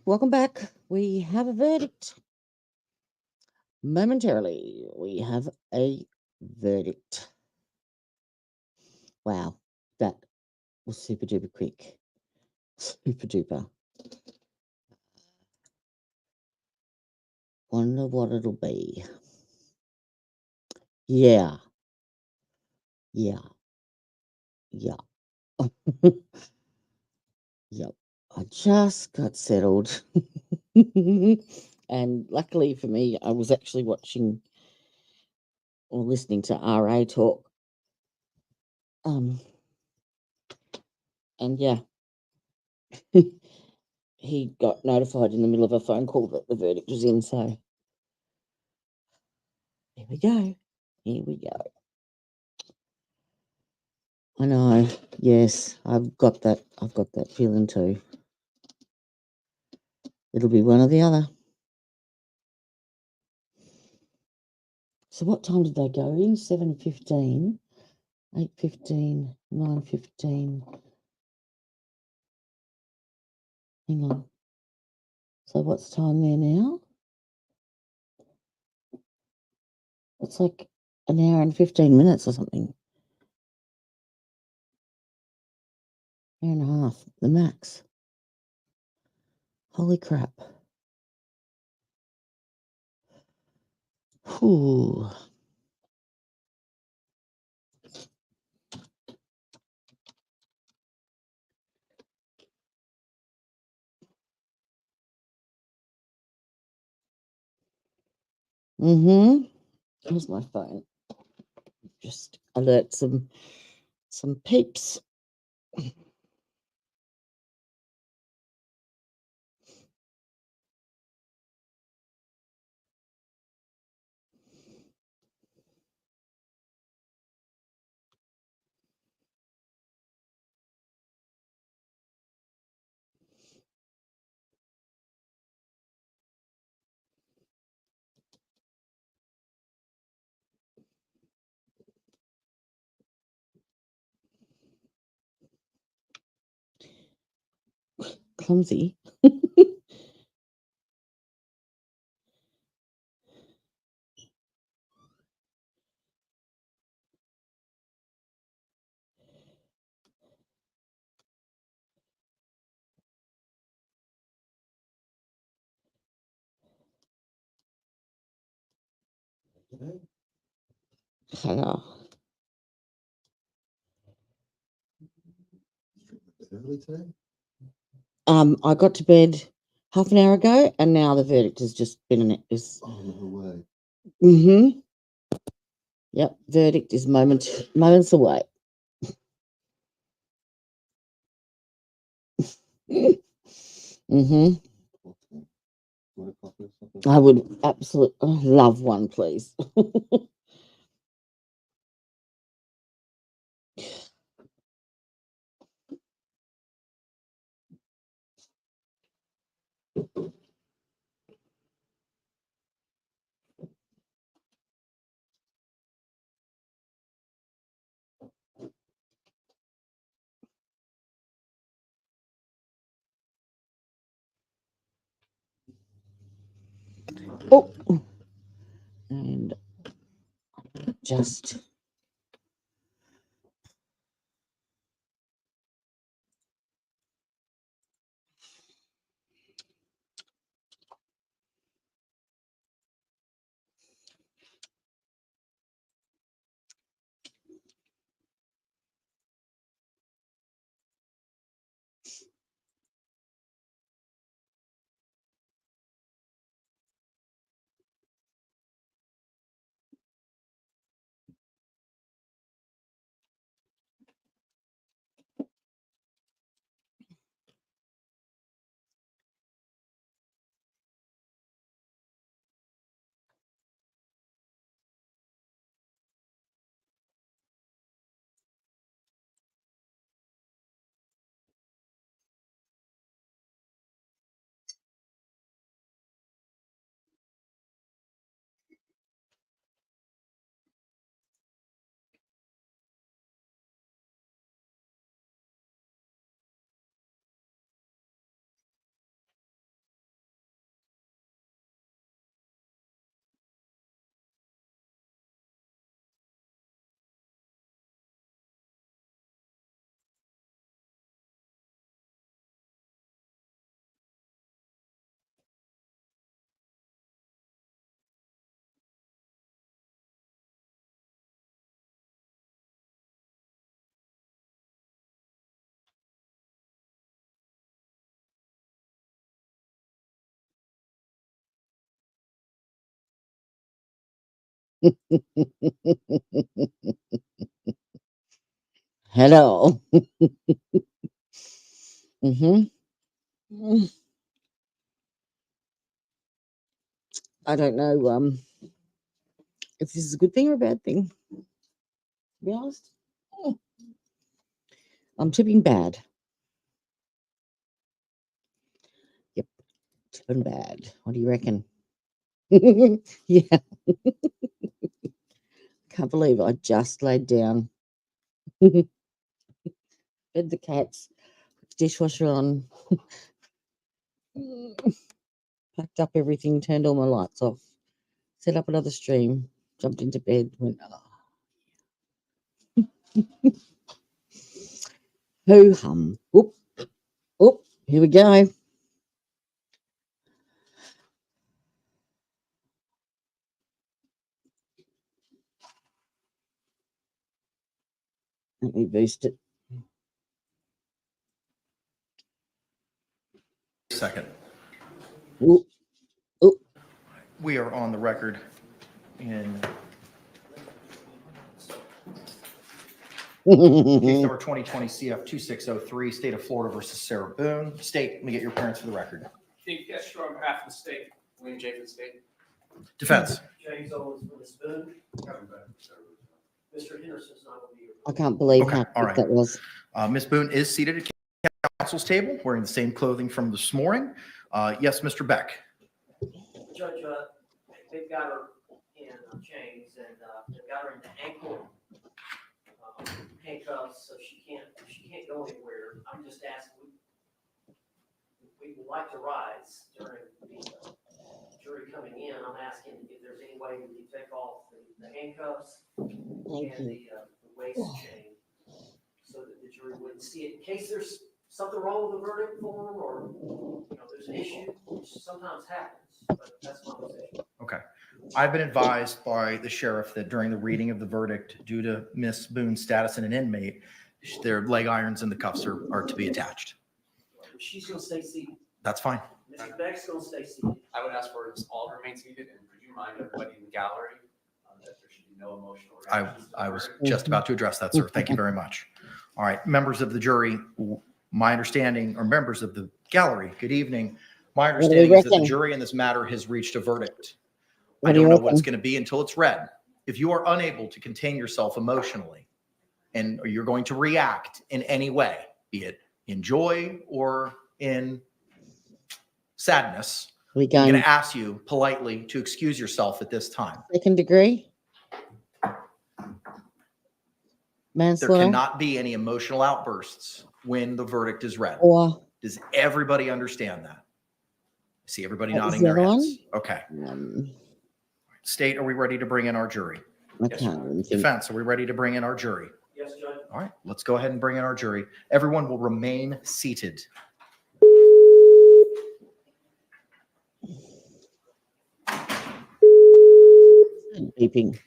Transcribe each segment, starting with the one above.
welcome back. We have a verdict. Momentarily, we have a verdict. Wow, that was super duper quick. Super duper. Wonder what it'll be. Yeah. Yeah. Yeah. Yep. I just got settled. And luckily for me, I was actually watching or listening to RA talk. And yeah, he got notified in the middle of a phone call that the verdict was in. So here we go. Here we go. I know. Yes, I've got that. I've got that feeling too. It'll be one or the other. So what time did they go in? 7:15, 8:15, 9:15. Hang on. So what's time there now? It's like an hour and 15 minutes or something. Hour and a half, the max. Holy crap. Whew. Here's my phone. Just alert some peeps. Clumsy. Hello. Early today? I got to bed half an hour ago, and now the verdict has just been Oh, no way. Yep, verdict is moments away. Okay. Want a coffee or something? I would absolutely love one, please. Oh, and just Hello. Mm-hmm. I don't know if this is a good thing or a bad thing. To be honest, I'm tipping bad. Yep, tipping bad. What do you reckon? Yeah, can't believe I just laid down, fed the cats, dishwasher on, packed up everything, turned all my lights off, set up another stream, jumped into bed, went, ho hum. Oop, oop, here we go. Let me boost it. Second. Oop, oop. We are on the record in case number 2020 CF 2603, State of Florida versus Sarah Boone. State, let me get your appearance for the record. Yes, sure. On behalf of the state, William J. for the state. Defense. James Owens for Ms. Boone. Mr. Henderson's not going to be here. I can't believe Okay, how all quick right. that was. Ms. Boone is seated at council's table, wearing the same clothing from this morning. Yes, Mr. Beck. Judge, they've got her in chains and they've got her in the ankle handcuffs, so she can't go anywhere. I'm just asking, we would like to rise during the jury coming in. I'm asking if there's any way we can take off the handcuffs Thank and you. the waist chain so that the jury wouldn't see it in case there's something wrong with the verdict form or, there's an issue, which sometimes happens, but that's my position. Okay. I've been advised by the sheriff that during the reading of the verdict, due to Ms. Boone's status as an inmate, their leg irons and the cuffs are to be attached. She's going to stay seated. That's fine. Mr. Beck's going to stay seated. I would ask for us all to remain seated, and could you remind everybody in the gallery that there should be no emotional reactions? I was just about to address that, sir. Thank you very much. All right, members of the jury, my understanding, or members of the gallery, good evening. My understanding is that the jury in this matter has reached a verdict. I don't know what it's going to be until it's read. If you are unable to contain yourself emotionally and you're going to react in any way, be it in joy or in sadness, I'm going to ask you politely to excuse yourself at this time. Second degree? There Manslaughter? cannot be any emotional outbursts when the verdict is read. Or Does everybody understand that? I see everybody What was nodding the their other heads. Okay. State, are we ready to bring in our jury? I can't even think. Defense, are we ready to bring in our jury? Yes, Judge. All right, let's go ahead and bring in our jury. Everyone will remain seated. Beeping.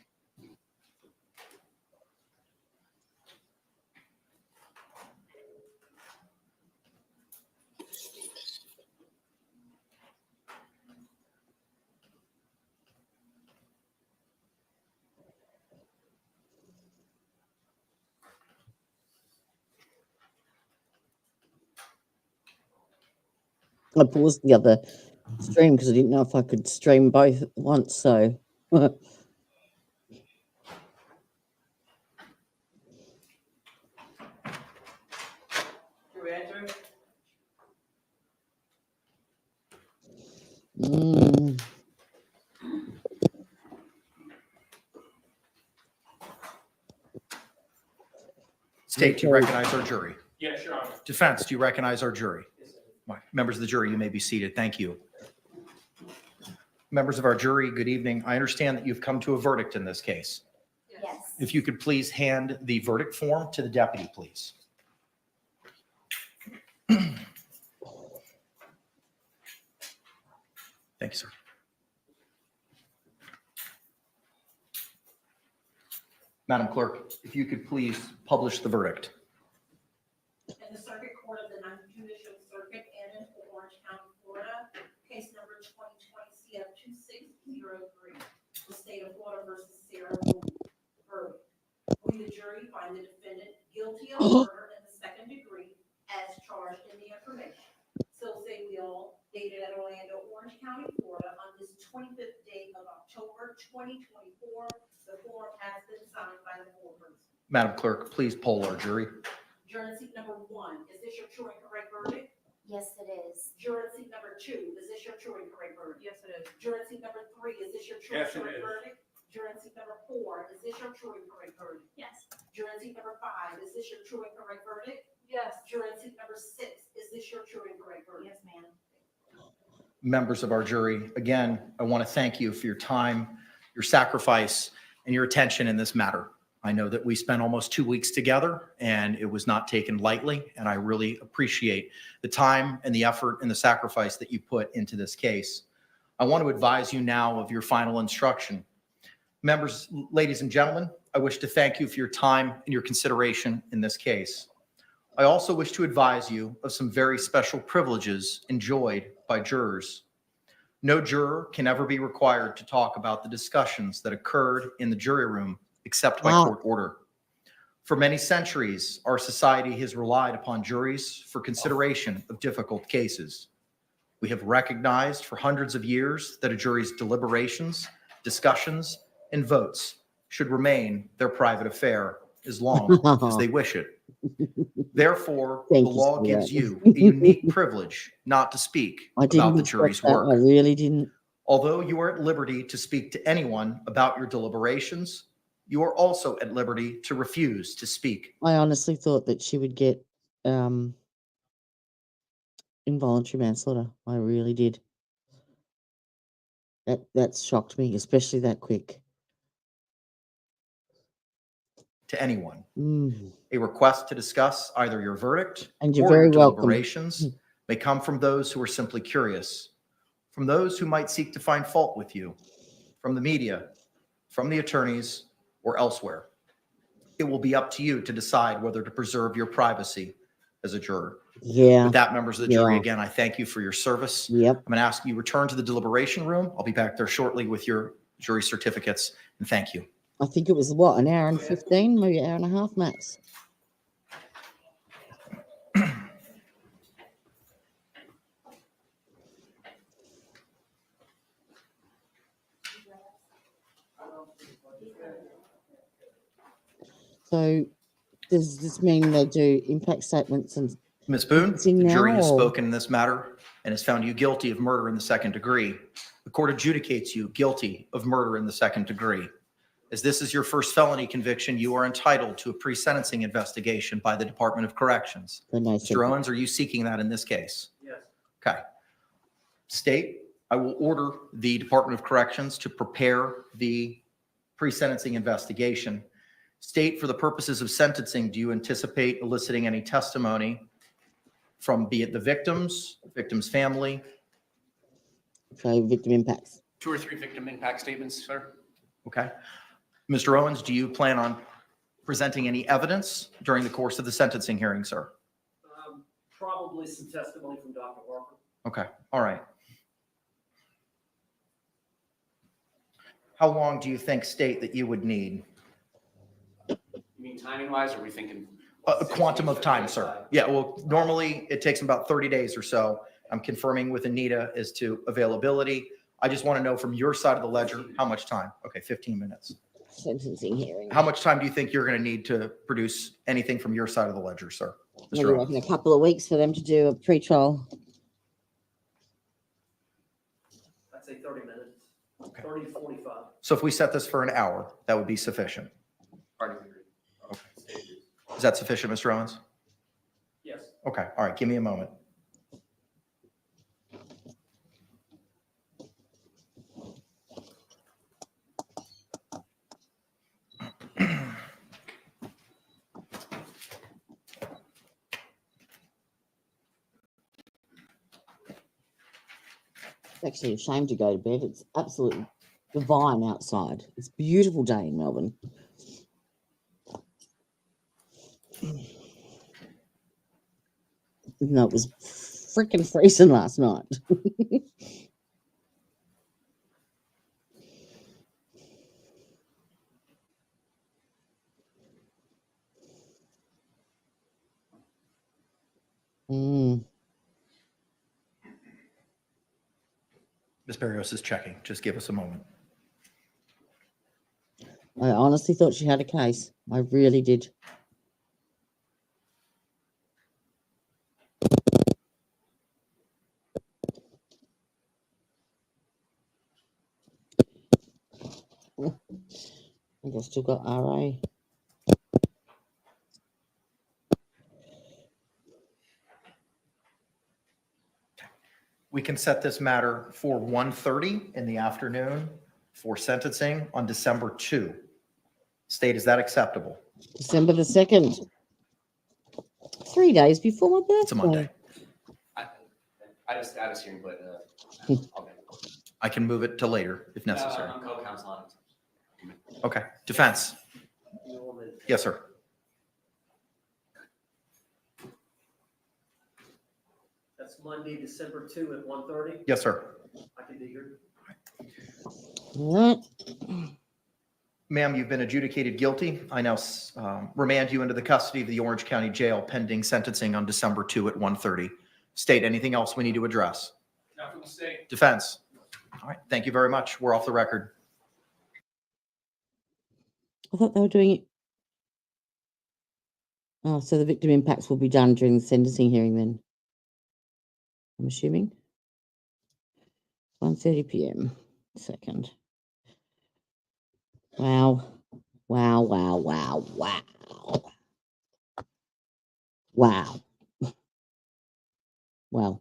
I paused the other stream because I didn't know if I could stream both at once, so State, do you recognize our jury? Yes, Your Honor. Defense, do you recognize our jury? Yes, sir. Members of the jury, you may be seated. Thank you. Members of our jury, good evening. I understand that you've come to a verdict in this case. Yes. If you could please hand the verdict form to the deputy, please. Thank you, sir. Madam Clerk, if you could please publish the verdict. In the Circuit Court of the Ninth Judicial Circuit in Orange County, Florida, case number 2020 CF 2603, the State of Florida versus honorable verdict. We, the jury, find the defendant guilty of murder in the second degree as charged in the information. So say we all dated at Orlando, Orange County, Florida, on this 25th day of October 2024. The form has been signed by the foreperson. Madam Clerk, please poll our jury. Juror seat number 1, is this your true and correct verdict? Yes, it is. Juror seat number 2, is this your true and correct verdict? Yes, it is. Juror seat number 3, is this your true and Yes, it correct is. verdict? Juror seat number 4, is this your true and correct verdict? Yes. Juror seat number 5, is this your true and correct verdict? Yes. Juror seat number 6, is this your true and correct verdict? Yes, ma'am. Members of our jury, again, I want to thank you for your time, your sacrifice, and your attention in this matter. I know that we spent almost 2 weeks together, and it was not taken lightly, and I really appreciate the time and the effort and the sacrifice that you put into this case. I want to advise you now of your final instruction. Members, ladies and gentlemen, I wish to thank you for your time and your consideration in this case. I also wish to advise you of some very special privileges enjoyed by jurors. No juror can ever be required to talk about the discussions that occurred in the jury room except by court order. For many centuries, our society has relied upon juries for consideration of difficult cases. We have recognized for hundreds of years that a jury's deliberations, discussions, and votes should remain their private affair as long as they wish it. Therefore, Thank the you, law sweetheart. gives you a unique privilege not to speak I didn't about the expect jury's that. I work. really didn't. Although you are at liberty to speak to anyone about your deliberations, you are also at liberty to refuse to speak. I honestly thought that she would get involuntary manslaughter. I really did. That shocked me, especially that quick. To anyone. Mm. A request to discuss either your verdict And you're or very your welcome. deliberations may come from those who are simply curious, from those who might seek to find fault with you, from the media, from the attorneys, or elsewhere. It will be up to you to decide whether to preserve your privacy as a juror. Yeah. With that, members of the jury, Yeah. again, I thank you for your service. Yep. I'm going to ask you return to the deliberation room. I'll be back there shortly with your jury certificates, and thank you. I think it was what, an hour and 15, maybe an hour and a half max. So does this mean they do impact statements and Ms. Boone, It's in the jury has now. spoken in this matter and has found you guilty of murder in the second degree. The court adjudicates you guilty of murder in the second degree. As this is your first felony conviction, you are entitled to a pre-sentencing investigation by the Department of Corrections. then they said, Mr. Owens, are you seeking that in this case? Yes. Okay. State, I will order the Department of Corrections to prepare the pre-sentencing investigation. State, for the purposes of sentencing, do you anticipate eliciting any testimony from be it the victim's family? okay, victim impacts. 2 or 3 victim impact statements, sir. Okay. Mr. Owens, do you plan on presenting any evidence during the course of the sentencing hearing, sir? Probably some testimony from Dr. Barker. Okay, all right. How long do you think, State, that you would need? You mean timing wise, or are we thinking? A quantum of time, sir. Yeah, well, normally it takes about 30 days or so. I'm confirming with Anita as to availability. I just want to know from your side of the ledger, how much time? Okay, 15 minutes. Sentencing hearing. How much time do you think you're going to need to produce anything from your side of the ledger, sir? What do Mr. you Owens? reckon, a couple of weeks for them to do a pre-trial? I'd say 30 minutes, Okay. 30 to 45. So if we set this for an hour, that would be sufficient. Pardon me. Is that sufficient, Mr. Owens? Yes. Okay, all right, give me a moment. It's actually a shame to go to bed. It's absolutely divine outside. It's a beautiful day in Melbourne. Even though it was freaking freezing last night. Mm. Ms. Barrios is checking. Just give us a moment. I honestly thought she had a case. I really did. I think I've still got RA. We can set this matter for 1:30 in the afternoon for sentencing on December 2. State, is that acceptable? December the 2nd. 3 days before my birthday. It's a Monday. I just hearing, but I'll get it. I can move it to later if necessary. I'm co-counsel on it. Okay. Defense. Yes, sir. That's Monday, December 2 at 1:30. Yes, sir. I can be here. All right. Ma'am, you've been adjudicated guilty. I now remand you into the custody of the Orange County Jail pending sentencing on December 2 at 1:30. State, anything else we need to address? Not from the state. Defense. All right. Thank you very much. We're off the record. I thought they were doing it. Oh, so the victim impacts will be done during the sentencing hearing then. I'm assuming. 1:30 p.m. Second. Wow. Wow, wow, wow, wow. Wow. Wow.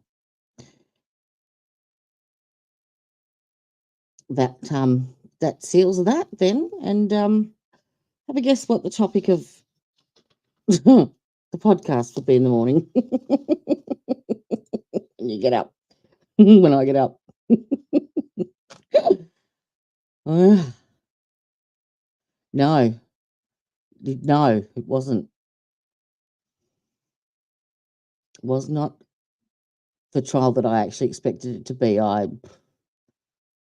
That seals that then. And have a guess what the topic of the podcast will be in the morning. When you get up. When I get up. No. No, it wasn't. It was not the trial that I actually expected it to be. I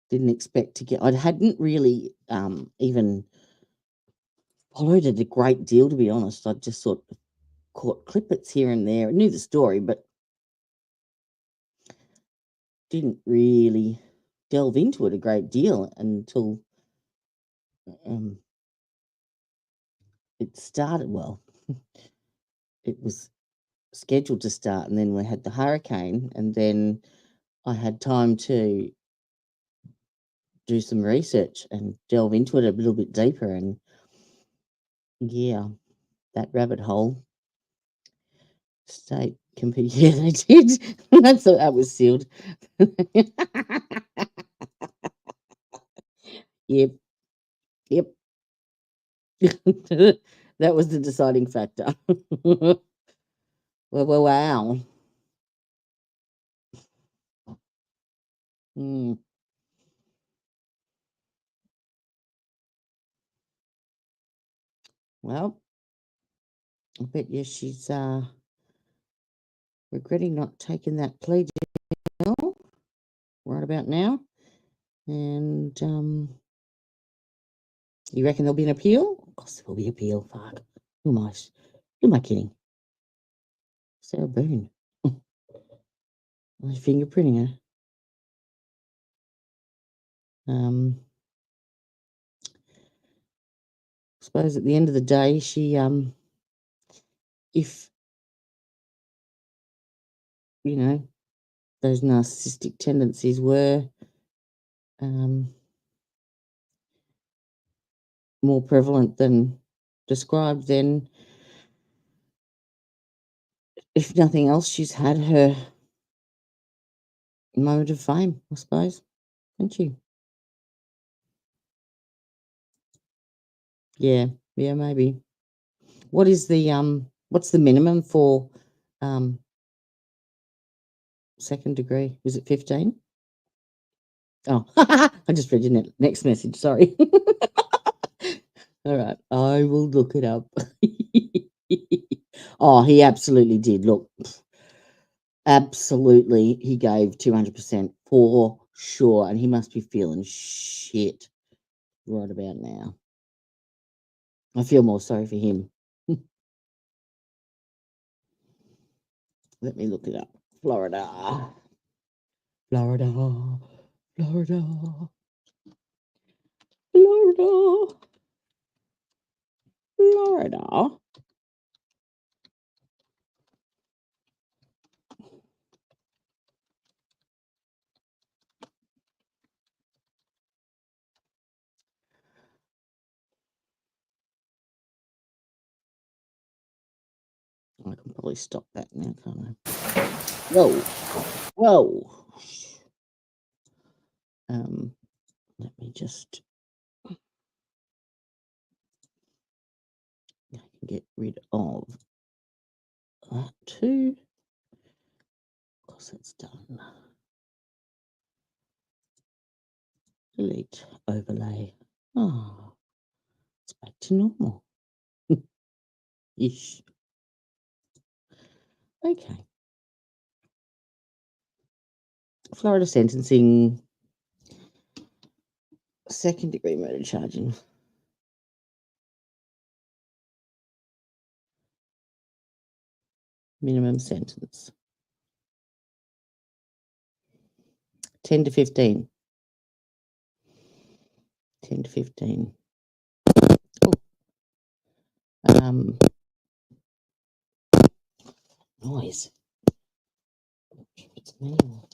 didn't expect to get. I hadn't really even followed it a great deal, to be honest. I just sort of caught clippets here and there. I knew the story, but didn't really delve into it a great deal until it started. Well, it was scheduled to start, and then we had the hurricane, and then I had time to do some research and delve into it a little bit deeper. And yeah, that rabbit hole. State compete. Yeah, they did. That was sealed. Yep. Yep. That was the deciding factor. Well, wow. Mm. Well, I bet you she's regretting not taking that plea deal right about now. And you reckon there'll be an appeal? Of course there will be appeal. Fuck. Who am I kidding? Sarah Boone. Fingerprinting her. I suppose at the end of the day, she if you know those narcissistic tendencies were more prevalent than described, then if nothing else, she's had her moment of fame, I suppose. Thank you. Yeah, maybe. What is the what's the minimum for second degree? Was it 15? Oh, I just read your next message. Sorry. All right, I will look it up. Oh, he absolutely did. Look, absolutely, he gave 200% for sure, and he must be feeling shit right about now. I feel more sorry for him. Let me look it up. Florida. Florida. Florida. Florida. Florida. I can probably stop that now, can't I? Whoa. Whoa. Let me just I can get rid of that too. Of course, it's done. Delete overlay. Ah, it's back to normal. Ish. Okay. Florida sentencing. Second degree murder charging. Minimum sentence. 10 to 15. 10 to 15. Oh. Noise. It's manual.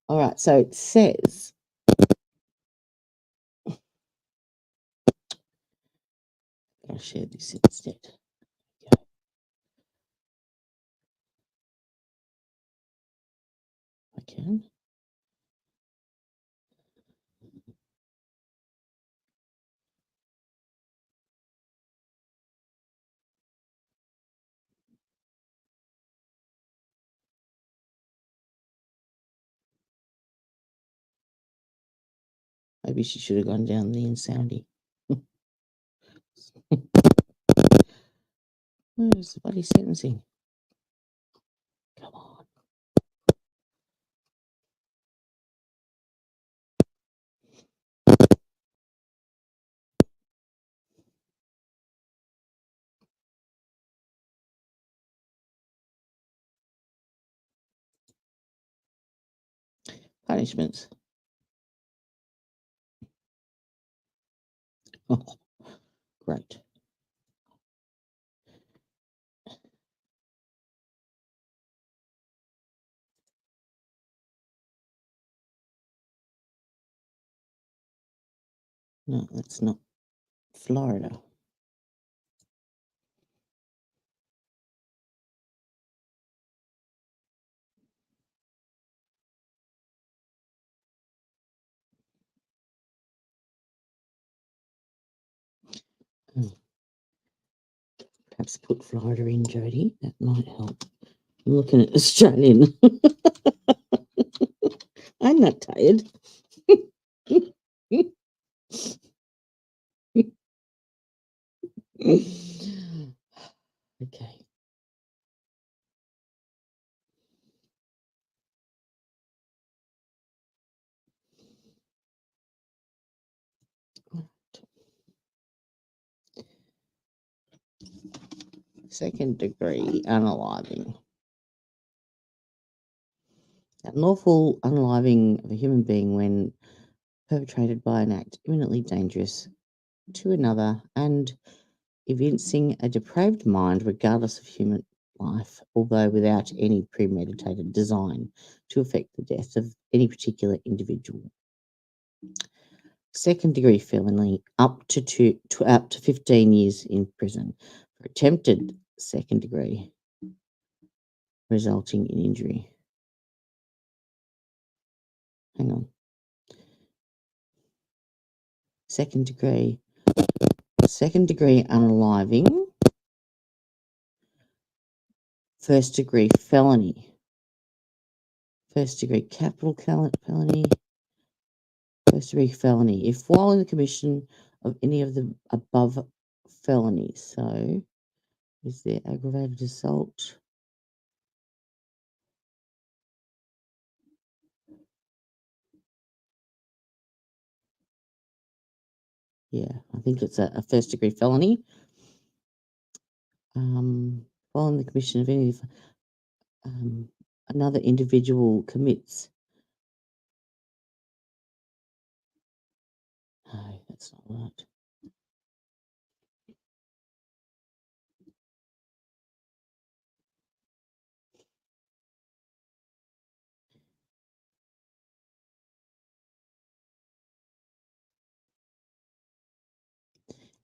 All right, so it says I'll share this instead. Okay. I can. Maybe she should have gone down the Insoundy. Where's the bloody sentencing? Come on. Punishments. Oh, great. No, that's not Florida. Perhaps put Florida in, Jody. That might help. I'm looking at Australian. I'm not tired. Okay. Second degree unaliving. Unlawful unaliving of a human being when perpetrated by an act imminently dangerous to another and evincing a depraved mind regardless of human life, although without any premeditated design to effect the death of any particular individual. Second degree felony up to 15 years in prison for attempted second degree resulting in injury. Hang on. Second degree unaliving, first degree felony, first degree capital felony, first degree felony, if while in the commission of any of the above felonies. So, is there aggravated assault? Yeah, I think it's a first degree felony. following the commission of any another individual commits. No, that's not right.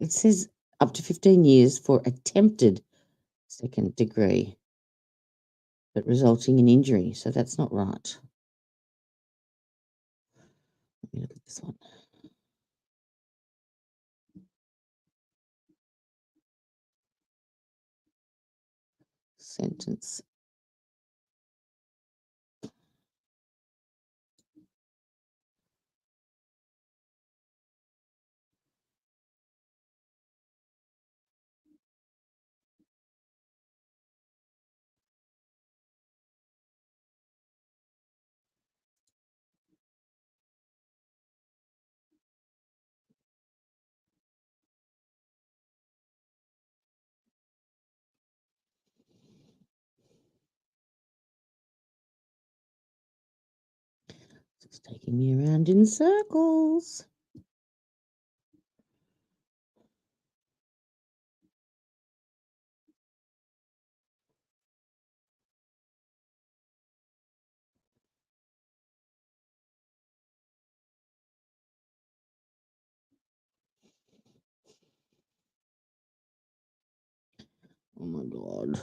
It says up to 15 years for attempted second degree, but resulting in injury. So that's not right. Let me look at this one. Sentence. It's taking me around in circles. Oh my God.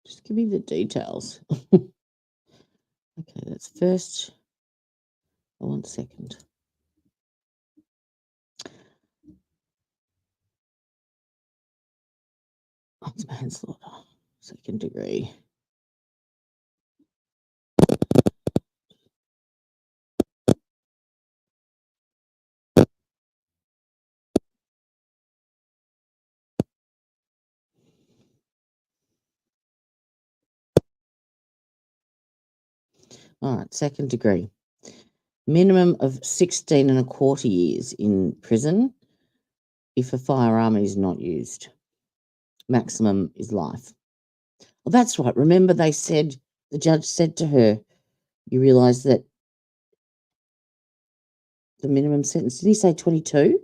Just give me the details. Okay, that's first. Oh, 1 second. Oh, it's manslaughter, second degree. All right, second degree. Minimum of 16 and a quarter years in prison if a firearm is not used. Maximum is life. Well, that's right. Remember they said, the judge said to her, you realise that the minimum sentence, did he say 22?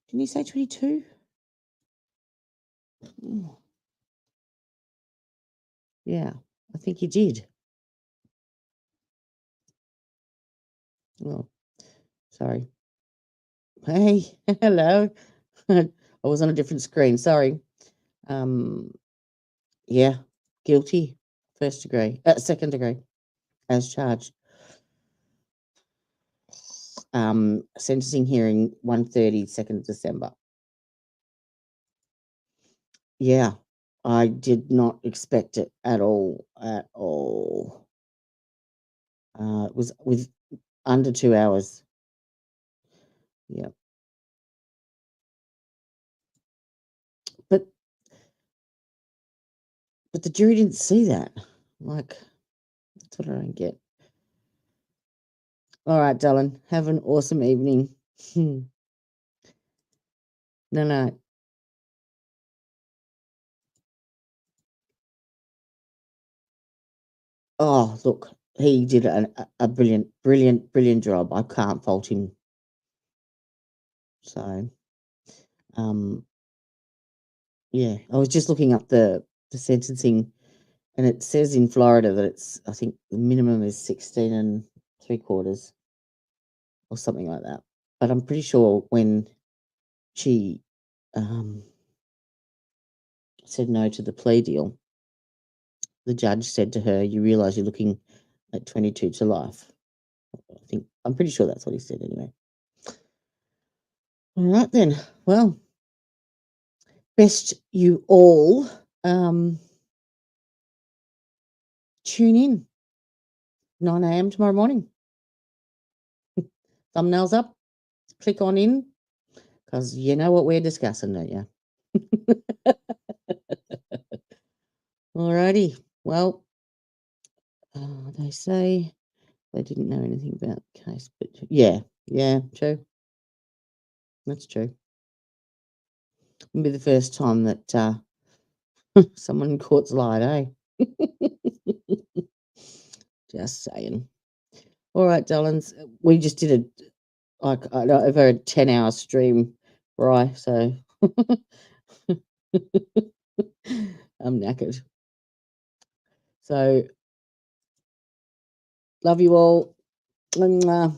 Didn't he say 22? Yeah, I think he did. Oh, sorry. Hey, hello. I was on a different screen. Sorry. Yeah, guilty. First degree, second degree, as charged. Sentencing hearing 1:30, 2nd of December. Yeah, I did not expect it at all. At all. It was with under 2 hours. Yeah. But the jury didn't see that. Like, that's what I don't get. All right, darling. Have an awesome evening. No. Oh, look, he did a brilliant job. I can't fault him. So, yeah, I was just looking up the sentencing, and it says in Florida that it's, I think the minimum is 16 and 3/4 or something like that. But I'm pretty sure when she said no to the plea deal, the judge said to her, you realise you're looking at 22 to life. I'm pretty sure that's what he said anyway. All right then. Well, best you all tune in 9 a.m. tomorrow morning. Thumbnails up, click on in, because you know what we're discussing, don't you? Alrighty. Well, they say They didn't know anything about the case, but yeah, true. That's true. It'll be the first time that someone in court's lied, eh? Just saying. All right, darlings, we just did over a 10-hour stream, right? So I'm knackered. So love you all. And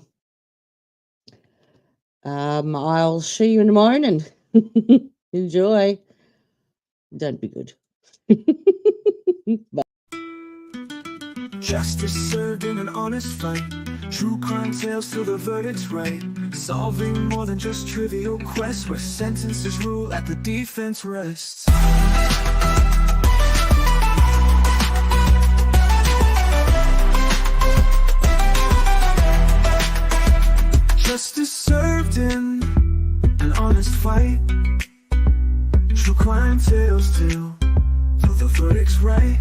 I'll see you in the morning. Enjoy. Don't be good. Bye. Justice served in an honest fight. True crime tales till the verdict's right. Solving more than just trivial quests, where sentences rule at the defense rests. Justice served in an honest fight. True crime tales till the verdict's right.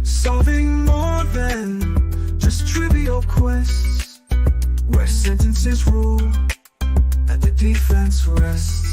Solving more than just trivial quests, where sentences rule at the defense rests.